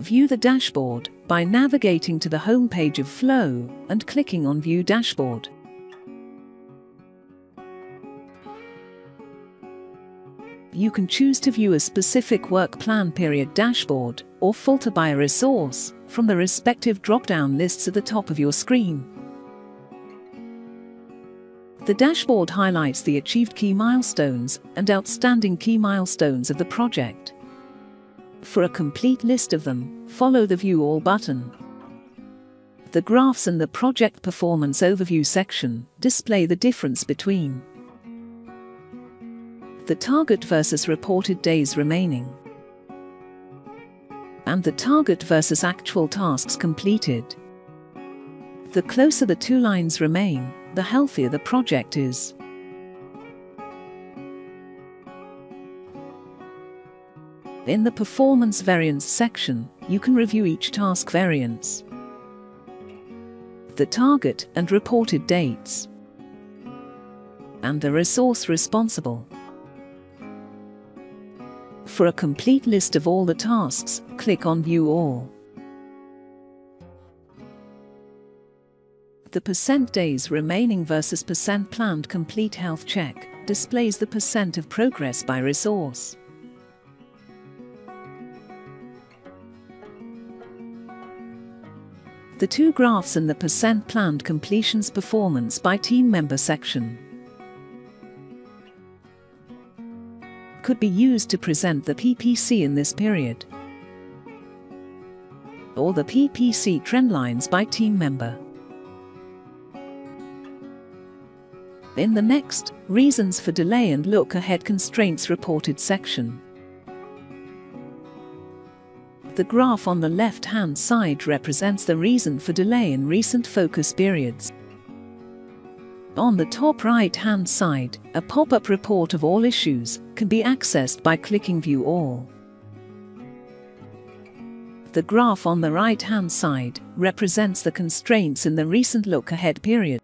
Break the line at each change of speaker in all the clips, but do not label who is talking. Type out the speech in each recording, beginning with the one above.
View the dashboard by navigating to the home page of Flow and clicking on View Dashboard. You can choose to view a specific work plan period dashboard or filter by a resource from the respective drop-down lists at the top of your screen. The dashboard highlights the achieved key milestones and outstanding key milestones of the project. For a complete list of them, follow the View All button. The graphs in the Project Performance Overview section display the difference between the target versus reported days remaining and the target versus actual tasks completed. The closer the two lines remain, the healthier the project is. In the Performance Variance section, you can review each task variance, the target and reported dates, and the resource responsible. For a complete list of all the tasks, click on View All. The % days remaining versus % planned complete health check displays the % of progress by resource. The two graphs in the % planned completions performance by team member section could be used to present the PPC in this period, or the PPC trend lines by team member. In the next, Reasons for Delay and Look Ahead Constraints Reported section, the graph on the left-hand side represents the reason for delay in recent focus periods. On the top right-hand side, a pop-up report of all issues can be accessed by clicking View All. The graph on the right-hand side represents the constraints in the recent look-ahead period.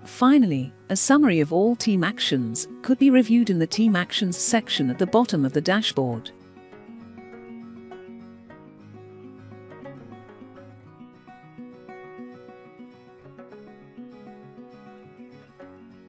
Finally, a summary of all team actions could be reviewed in the Team Actions section at the bottom of the dashboard.